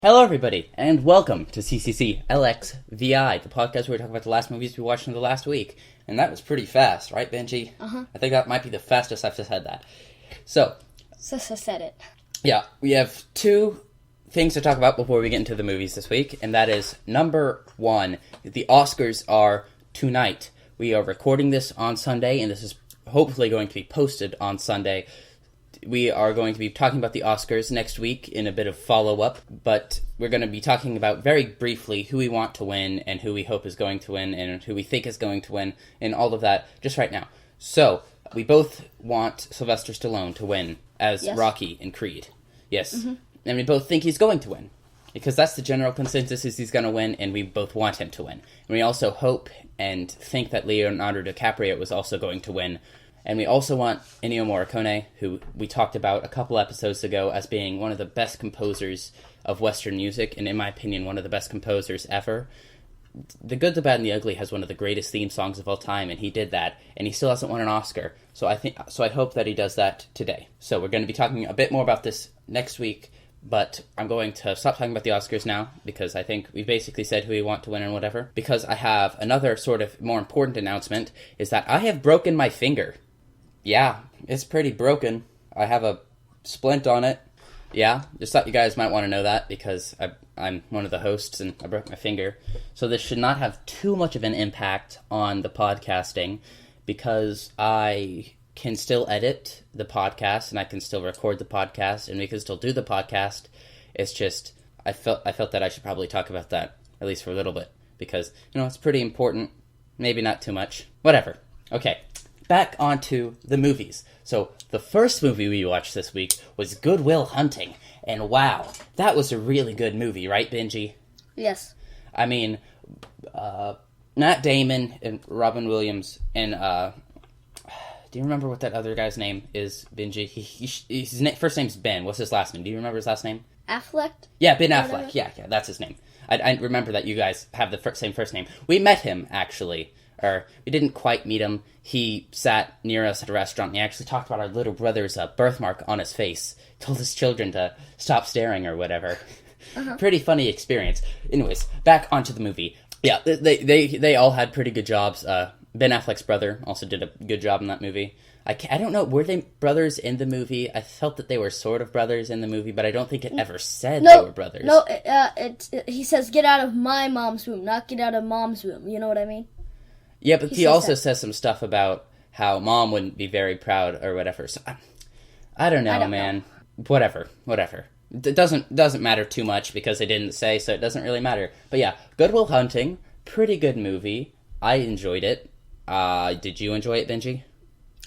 Hello, everybody, and welcome to CCCLXVI, the podcast where we talk about the last movies we watched in the last week. And that was pretty fast, right, Benji? Uh-huh. I think that might be the fastest I've just had that. So, Sissa said it. yeah, we have two things to talk about before we get into the movies this week, and that is, number one, the Oscars are tonight. We are recording this on Sunday, and this is hopefully going to be posted on Sunday. We are going to be talking about the Oscars next week in a bit of follow-up, but we're going to be talking about very briefly who we want to win and who we hope is going to win and who we think is going to win and all of that just right now. So, we both want Sylvester Stallone to win as Rocky in Creed. Yes. Mm-hmm. And we both think he's going to win because that's the general consensus is he's going to win and we both want him to win. And we also hope and think that Leonardo DiCaprio was also going to win. And we also want Ennio Morricone, who we talked about a couple episodes ago as being one of the best composers of Western music, and in my opinion, one of the best composers ever. The Good, the Bad, and the Ugly has one of the greatest theme songs of all time, and he did that, and he still hasn't won an Oscar. So I hope that he does that today. So we're going to be talking a bit more about this next week, but I'm going to stop talking about the Oscars now, because I think we basically said who we want to win and whatever. Because I have another sort of more important announcement, is that I have broken my finger. Yeah, it's pretty broken. I have a splint on it. Yeah, just thought you guys might want to know that because I'm one of the hosts and I broke my finger. So this should not have too much of an impact on the podcasting because I can still edit the podcast and I can still record the podcast and we can still do the podcast. It's just, I felt that I should probably talk about that, at least for a little bit, because, it's pretty important. Maybe not too much. Whatever. Okay. Back onto the movies. So, the first movie we watched this week was Good Will Hunting. And wow, that was a really good movie, right, Benji? Yes. I mean, Matt Damon and Robin Williams and, do you remember what that other guy's name is, Benji? His first name's Ben. What's his last name? Do you remember his last name? Affleck? Yeah, Ben Affleck. Yeah, that's his name. I remember that you guys have the same first name. We met him, actually. Or, we didn't quite meet him. He sat near us at a restaurant, and he actually talked about our little brother's birthmark on his face. Told his children to stop staring or whatever. Uh-huh. Pretty funny experience. Anyways, back onto the movie. Yeah, they all had pretty good jobs. Ben Affleck's brother also did a good job in that movie. I don't know, were they brothers in the movie? I felt that they were sort of brothers in the movie, but I don't think it ever said they were brothers. No, he says, get out of my mom's womb, not get out of mom's womb. You know what I mean? Yeah, but he also says some stuff about how mom wouldn't be very proud or whatever. So I don't know, man. Whatever. It doesn't matter too much because they didn't say, so it doesn't really matter. But yeah, Good Will Hunting, pretty good movie. I enjoyed it. Did you enjoy it, Benji?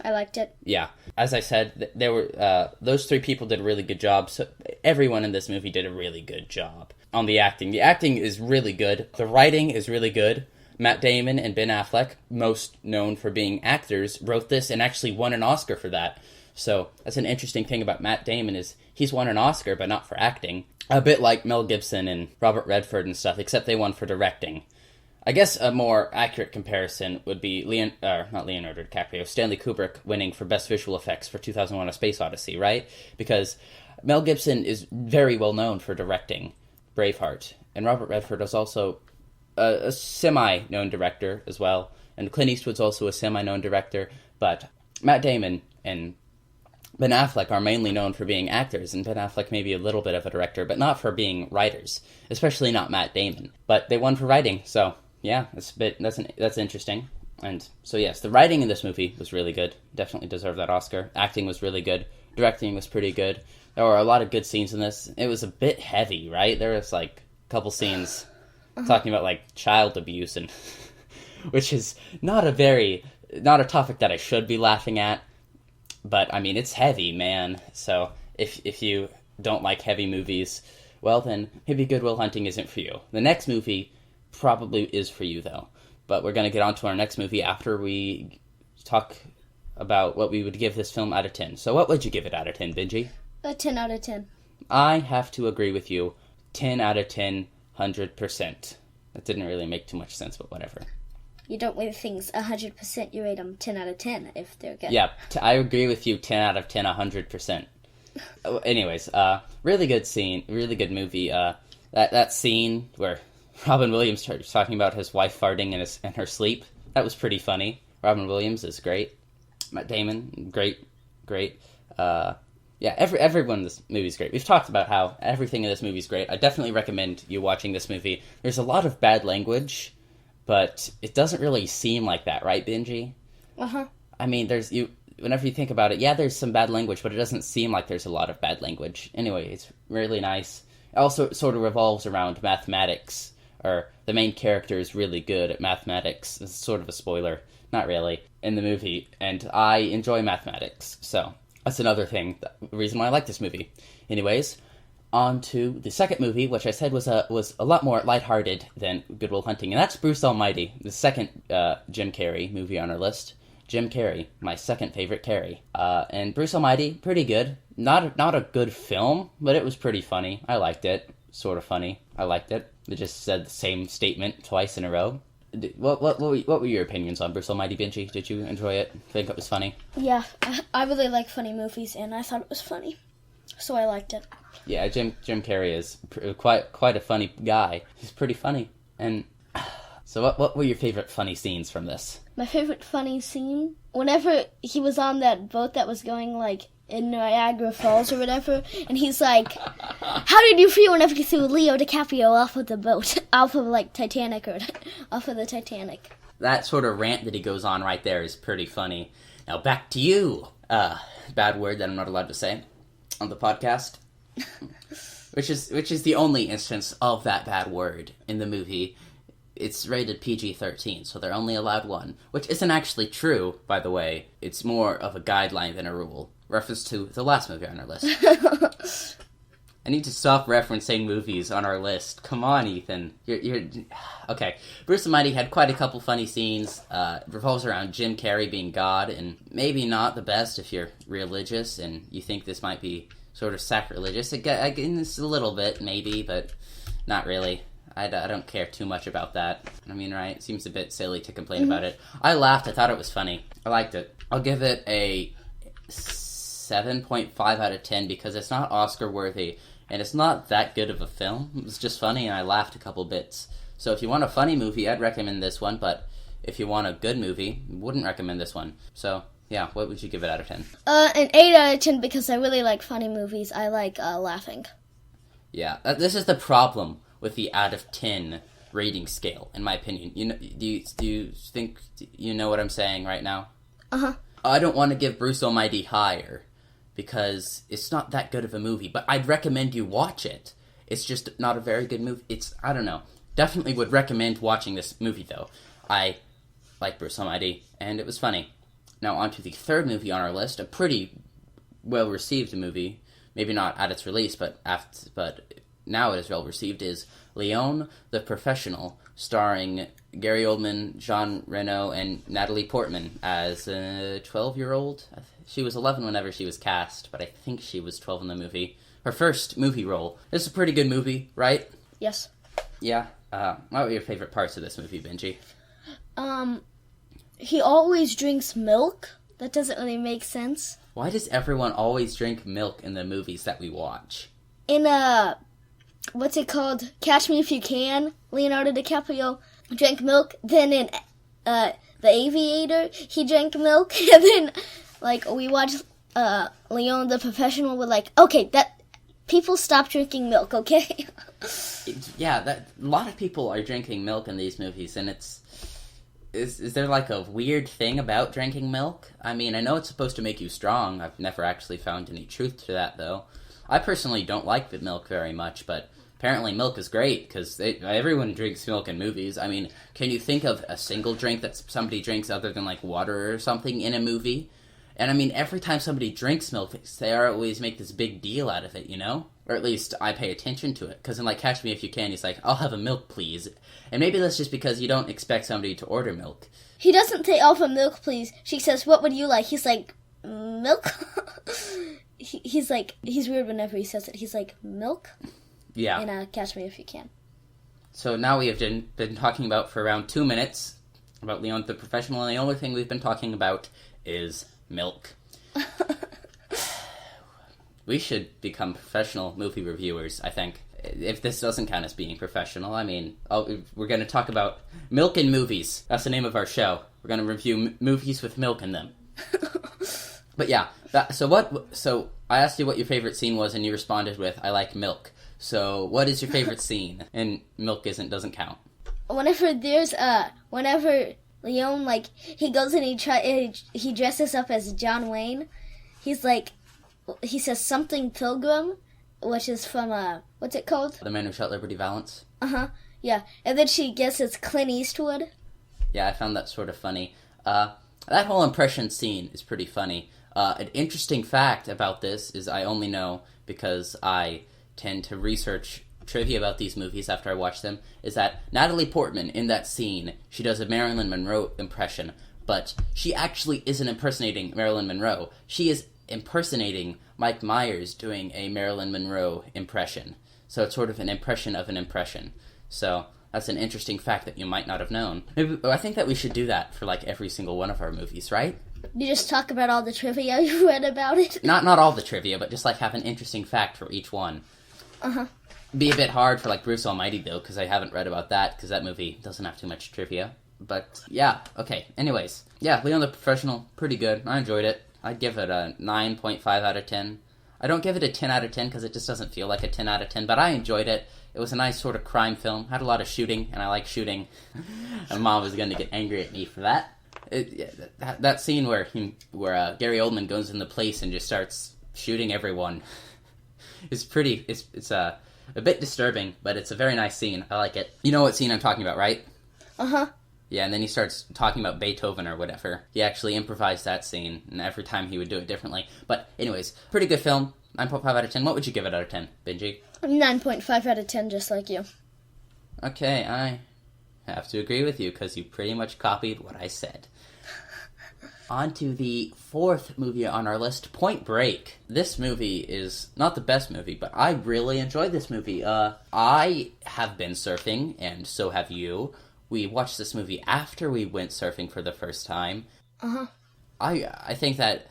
I liked it. Yeah. As I said, there were those three people did a really good job. So everyone in this movie did a really good job on the acting. The acting is really good. The writing is really good. Matt Damon and Ben Affleck, most known for being actors, wrote this and actually won an Oscar for that. So that's an interesting thing about Matt Damon is he's won an Oscar, but not for acting. A bit like Mel Gibson and Robert Redford and stuff, except they won for directing. I guess a more accurate comparison would be not Leonardo DiCaprio, Stanley Kubrick winning for Best Visual Effects for 2001: A Space Odyssey, right? Because Mel Gibson is very well known for directing Braveheart, and Robert Redford is also a semi-known director as well, and Clint Eastwood's also a semi-known director, but Matt Damon and Ben Affleck are mainly known for being actors, and Ben Affleck may be a little bit of a director, but not for being writers, especially not Matt Damon. But they won for writing, so yeah, that's interesting. And so yes, the writing in this movie was really good, definitely deserved that Oscar. Acting was really good, directing was pretty good. There were a lot of good scenes in this. It was a bit heavy, right? There was like a couple scenes talking about like child abuse and which is not a topic that I should be laughing at, but I mean it's heavy, man. So if you don't like heavy movies, well then maybe Good Will Hunting isn't for you. The next movie probably is for you though, but we're gonna get on to our next movie after we talk about what we would give this film out of 10. So what would you give it out of 10, Benji? A 10 out of 10. I have to agree with you. 10 out of 10. 100%. That didn't really make too much sense, but whatever. You don't rate things 100%, you rate them 10 out of 10 if they're good. Yeah, I agree with you, 10 out of 10, 100%. Anyways, really good scene, really good movie. That scene where Robin Williams starts talking about his wife farting in her sleep, that was pretty funny. Robin Williams is great. Matt Damon, great. Yeah, everyone in this movie is great. We've talked about how everything in this movie is great. I definitely recommend you watching this movie. There's a lot of bad language, but it doesn't really seem like that, right, Benji? Uh-huh. I mean, whenever you think about it, yeah, there's some bad language, but it doesn't seem like there's a lot of bad language. Anyway, it's really nice. Also, it sort of revolves around mathematics, or the main character is really good at mathematics. This is sort of a spoiler, not really, in the movie, and I enjoy mathematics, so that's another thing, the reason why I like this movie. Anyways, on to the second movie, which I said was a lot more lighthearted than Good Will Hunting, and that's Bruce Almighty, the second Jim Carrey movie on our list. Jim Carrey, my second favorite Carrey. And Bruce Almighty, pretty good. Not a good film, but it was pretty funny. I liked it. Sort of funny. I liked it. It just said the same statement twice in a row. What were your opinions on Bruce Almighty, Benji? Did you enjoy it? Think it was funny? Yeah, I really like funny movies, and I thought it was funny, so I liked it. Yeah, Jim Carrey is quite a funny guy. He's pretty funny. And so what were your favorite funny scenes from this? My favorite funny scene? Whenever he was on that boat that was going, like, in Niagara Falls or whatever, and he's like, how did you feel whenever you threw Leo DiCaprio off of the boat? Off of, like, Titanic, or off of the Titanic. That sort of rant that he goes on right there is pretty funny. Now back to you. Bad word that I'm not allowed to say on the podcast. which is the only instance of that bad word in the movie. It's rated PG-13, so they're only allowed one, which isn't actually true, by the way. It's more of a guideline than a rule. Reference to the last movie on our list. I need to stop referencing movies on our list. Come on, Ethan. You're okay. Bruce Almighty had quite a couple funny scenes. Revolves around Jim Carrey being God, and maybe not the best if you're religious and you think this might be sort of sacrilegious. It's a little bit, maybe, but not really. I don't care too much about that. I mean, right? It seems a bit silly to complain about it. I laughed. I thought it was funny. I liked it. I'll give it a 7.5 out of 10 because it's not Oscar-worthy, and it's not that good of a film. It was just funny, and I laughed a couple bits. So if you want a funny movie, I'd recommend this one, but if you want a good movie, I wouldn't recommend this one. So, yeah, what would you give it out of 10? An 8 out of 10 because I really like funny movies. I like laughing. Yeah, this is the problem with the out of 10 rating scale, in my opinion. You know, do you think you know what I'm saying right now? Uh-huh. I don't want to give Bruce Almighty higher, because it's not that good of a movie, but I'd recommend you watch it. It's just not a very good movie. I don't know. Definitely would recommend watching this movie, though. I like Bruce Almighty, and it was funny. Now, on to the third movie on our list, a pretty well-received movie. Maybe not at its release, but now it is well-received, is Leon the Professional, starring Gary Oldman, Jean Reno, and Natalie Portman as a 12-year-old. She was 11 whenever she was cast, but I think she was 12 in the movie. Her first movie role. This is a pretty good movie, right? Yes. Yeah. What were your favorite parts of this movie, Benji? He always drinks milk. That doesn't really make sense. Why does everyone always drink milk in the movies that we watch? In what's it called? Catch Me If You Can, Leonardo DiCaprio drank milk. Then in The Aviator, he drank milk. And then, like, we watched Leon the Professional. We're like, okay, that people stop drinking milk, okay? A lot of people are drinking milk in these movies, and is there like a weird thing about drinking milk? I mean, I know it's supposed to make you strong. I've never actually found any truth to that, though. I personally don't like the milk very much, but apparently milk is great, because everyone drinks milk in movies. I mean, can you think of a single drink that somebody drinks other than, like, water or something in a movie? And, I mean, every time somebody drinks milk, they always make this big deal out of it, you know? Or at least I pay attention to it, because in, like, Catch Me If You Can, he's like, I'll have a milk, please. And maybe that's just because you don't expect somebody to order milk. He doesn't say, I'll have a milk, please. She says, what would you like? He's like, milk? He's weird whenever he says it. He's like, milk? Yeah. And Catch Me If You Can. So now we have been talking about for around 2 minutes about Leon the Professional, and the only thing we've been talking about is milk. We should become professional movie reviewers, I think. if this doesn't count as being professional, I mean, we're going to talk about milk in movies. That's the name of our show. We're going to review movies with milk in them. But yeah, so I asked you what your favorite scene was, and you responded with, I like milk. So what is your favorite scene? And milk doesn't count. Whenever Leon, like, he goes and he dresses up as John Wayne, he's like, he says something Pilgrim, which is from, what's it called? The Man Who Shot Liberty Valance. Uh-huh, yeah. And then she guesses Clint Eastwood. Yeah, I found that sort of funny. That whole impression scene is pretty funny. An interesting fact about this is I only know because I tend to research trivia about these movies after I watch them, is that Natalie Portman, in that scene, she does a Marilyn Monroe impression, but she actually isn't impersonating Marilyn Monroe. She is impersonating Mike Myers doing a Marilyn Monroe impression. So it's sort of an impression of an impression. So that's an interesting fact that you might not have known. I think that we should do that for like every single one of our movies, right? You just talk about all the trivia you read about it? Not all the trivia, but just like have an interesting fact for each one. Uh-huh. Be a bit hard for like Bruce Almighty though, because I haven't read about that, because that movie doesn't have too much trivia. But yeah, okay. Anyways, yeah, Leon the Professional, pretty good. I enjoyed it. I'd give it a 9.5 out of 10. I don't give it a 10 out of 10 because it just doesn't feel like a 10 out of 10, but I enjoyed it. It was a nice sort of crime film. Had a lot of shooting, and I like shooting. And Mom was going to get angry at me for that. That scene where Gary Oldman goes in the place and just starts shooting everyone is pretty. It's a bit disturbing, but it's a very nice scene. I like it. You know what scene I'm talking about, right? Uh-huh. Yeah, and then he starts talking about Beethoven or whatever. He actually improvised that scene, and every time he would do it differently. But anyways, pretty good film. 9.5 out of 10. What would you give it out of 10, Benji? 9.5 out of 10, just like you. Okay, I have to agree with you, because you pretty much copied what I said. On to the fourth movie on our list, Point Break. This movie is not the best movie, but I really enjoyed this movie. I have been surfing, and so have you. We watched this movie after we went surfing for the first time. Uh-huh. I think that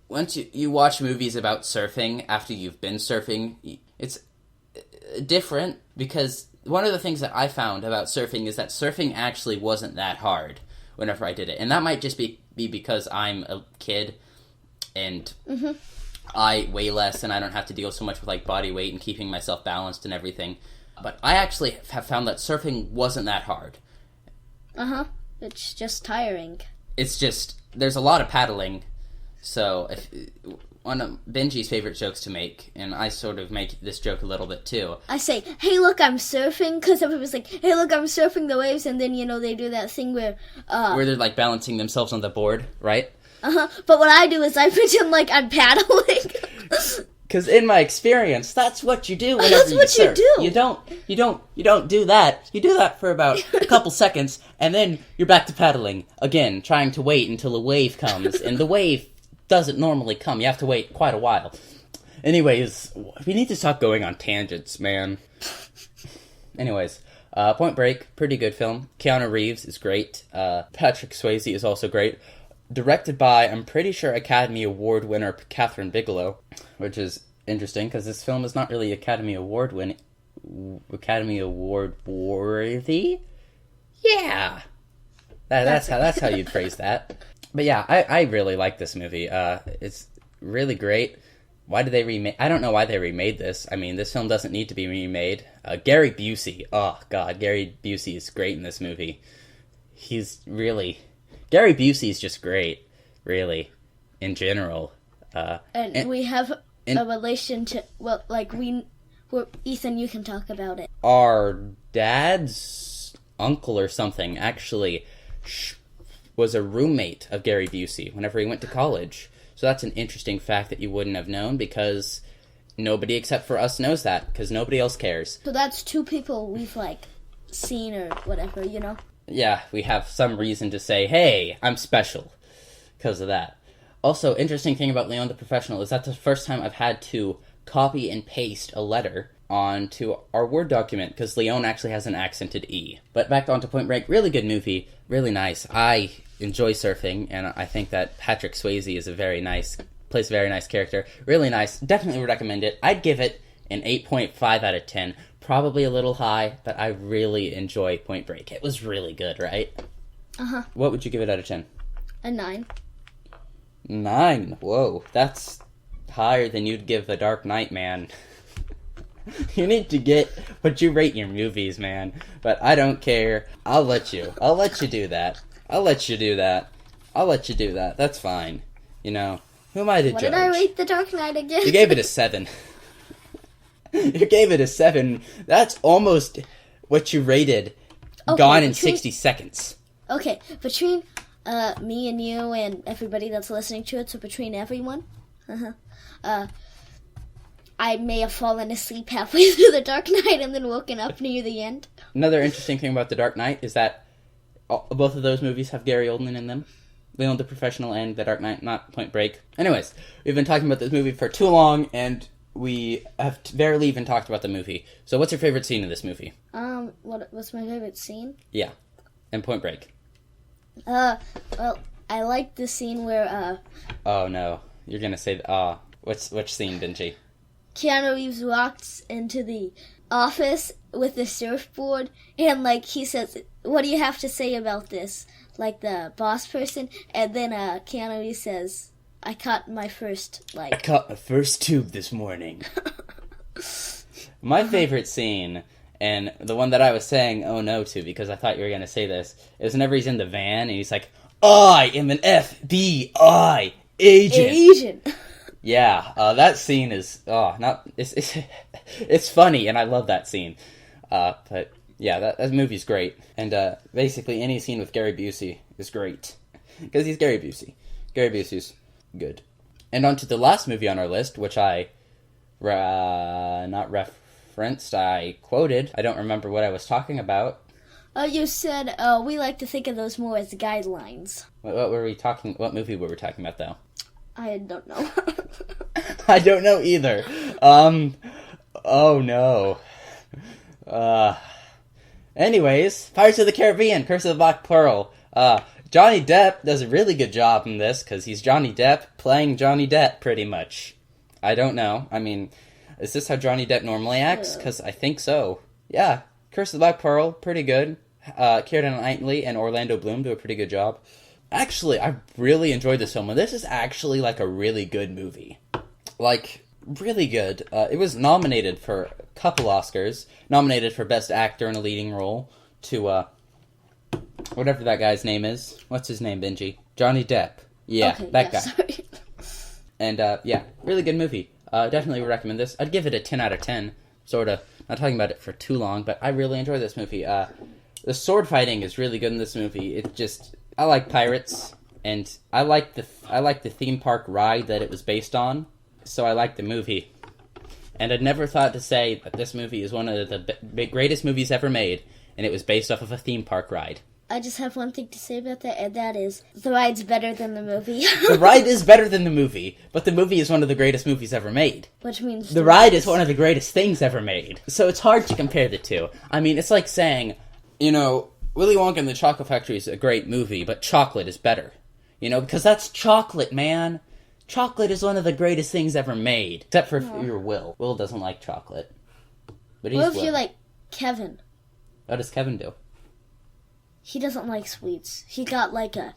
once you watch movies about surfing after you've been surfing, it's different, because one of the things that I found about surfing is that surfing actually wasn't that hard whenever I did it. And that might just be because I'm a kid and I weigh less and I don't have to deal so much with like body weight and keeping myself balanced and everything. But I actually have found that surfing wasn't that hard. Uh-huh. It's just tiring. It's just, there's a lot of paddling. So, one of Benji's favorite jokes to make, and I sort of make this joke a little bit too. I say, hey, look, I'm surfing, because everybody's like, hey, look, I'm surfing the waves, and then, they do that thing where they're, like, balancing themselves on the board, right? Uh-huh. But what I do is I pretend like I'm paddling. Because in my experience, that's what you do whenever that's what surf. you do. You don't do that. You do that for about a couple seconds, and then you're back to paddling again, trying to wait until a wave comes, and the wave doesn't normally come. You have to wait quite a while. Anyways, we need to stop going on tangents, man. Anyways, Point Break, pretty good film. Keanu Reeves is great. Patrick Swayze is also great. Directed by, I'm pretty sure, Academy Award winner Catherine Bigelow, which is interesting because this film is not really Academy Award worthy. Yeah, that's how you'd phrase that. But yeah, I really like this movie. It's really great. Why did they remake? I don't know why they remade this. I mean, this film doesn't need to be remade. Gary Busey. Oh God, Gary Busey is great in this movie. Gary Busey is just great, really, in general. And we have a relationship. Well, Ethan, you can talk about it. Our dad's uncle or something actually was a roommate of Gary Busey whenever he went to college. So that's an interesting fact that you wouldn't have known, because nobody except for us knows that, because nobody else cares. So that's two people we've, seen or whatever, Yeah, we have some reason to say, hey, I'm special, because of that. Also, interesting thing about Leon the Professional is that's the first time I've had to copy and paste a letter onto our Word document, because Leon actually has an accented E. But back onto Point Break, really good movie, really nice. I enjoy surfing, and I think that Patrick Swayze is plays a very nice character. Really nice. Definitely would recommend it. I'd give it an 8.5 out of 10. Probably a little high, but I really enjoy Point Break. It was really good, right? Uh-huh. What would you give it out of 10? A 9. 9? Whoa, that's higher than you'd give The Dark Knight, man. You need to get what you rate your movies, man. But I don't care. I'll let you do that. That's fine. You know, who am I to judge? What did I rate The Dark Knight again? You gave it a 7. You gave it a 7. That's almost what you rated Gone in 60 Seconds. Okay, between me and you and everybody that's listening to it, so between everyone, I may have fallen asleep halfway through The Dark Knight and then woken up near the end. Another interesting thing about The Dark Knight is that both of those movies have Gary Oldman in them. Leon the Professional and The Dark Knight, not Point Break. Anyways, we've been talking about this movie for too long, and we have barely even talked about the movie. So what's your favorite scene in this movie? What's my favorite scene? Yeah, and Point Break. Well, I like the scene where, Oh, no. You're gonna say, which scene, Benji? Keanu Reeves walks into the office with the surfboard, and, like, he says, what do you have to say about this? Like, the boss person, and then, Keanu Reeves says, I caught my first tube this morning. My favorite scene, and the one that I was saying oh no to because I thought you were going to say this, is whenever he's in the van and he's like, I am an FBI agent. Yeah, that scene is, it's funny and I love that scene. But yeah, that movie's great. And basically any scene with Gary Busey is great. Because he's Gary Busey. Gary Busey's good. And on to the last movie on our list, which I not referenced, I quoted. I don't remember what I was talking about. You said, we like to think of those more as guidelines. What movie were we talking about, though? I don't know. I don't know either. Oh no. Anyways, Pirates of the Caribbean, Curse of the Black Pearl. Johnny Depp does a really good job in this, because he's Johnny Depp playing Johnny Depp, pretty much. I don't know. I mean, is this how Johnny Depp normally acts? Because I think so. Yeah, Curse of the Black Pearl, pretty good. Keira Knightley and Orlando Bloom do a pretty good job. Actually, I really enjoyed this film, and this is actually, like, a really good movie. Like, really good. It was nominated for a couple Oscars. Nominated for Best Actor in a Leading Role to, whatever that guy's name is. What's his name, Benji? Johnny Depp. Yeah, okay, that guy. Sorry. And, yeah, really good movie. Definitely would recommend this. I'd give it a 10 out of 10. Sort of. Not talking about it for too long, but I really enjoy this movie. The sword fighting is really good in this movie. It just... I like pirates, and I like the theme park ride that it was based on, so I like the movie. And I'd never thought to say that this movie is one of the greatest movies ever made, and it was based off of a theme park ride. I just have one thing to say about that, and that is, the ride's better than the movie. The ride is better than the movie, but the movie is one of the greatest movies ever made. Which means... The ride is one of the greatest things ever made. So it's hard to compare the two. I mean, it's like saying, you know... Willy Wonka and the Chocolate Factory is a great movie, but chocolate is better. You know, because that's chocolate, man. Chocolate is one of the greatest things ever made. Except for your Will. Will doesn't like chocolate. But he's What if Will. you're like Kevin? What does Kevin do? He doesn't like sweets. He got like a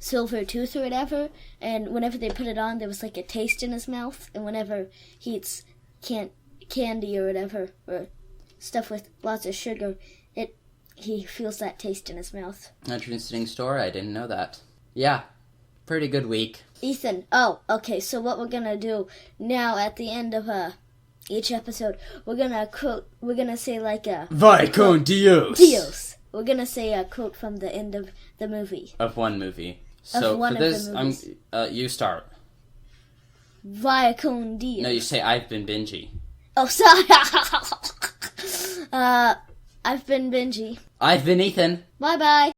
silver tooth or whatever, and whenever they put it on, there was like a taste in his mouth, and whenever he eats candy or whatever, or stuff with lots of sugar, he feels that taste in his mouth. Interesting story. I didn't know that. Yeah. Pretty good week. Ethan. Okay. So what we're gonna do now at the end of each episode, we're gonna say like a Vai con Dios. Dios. We're gonna say a quote from the end of the movie. Of one movie. So one for this, of the movies. you start. Vai con Dios. No, you say I've been Benji. Oh, sorry. I've been Benji. I've been Ethan. Bye-bye.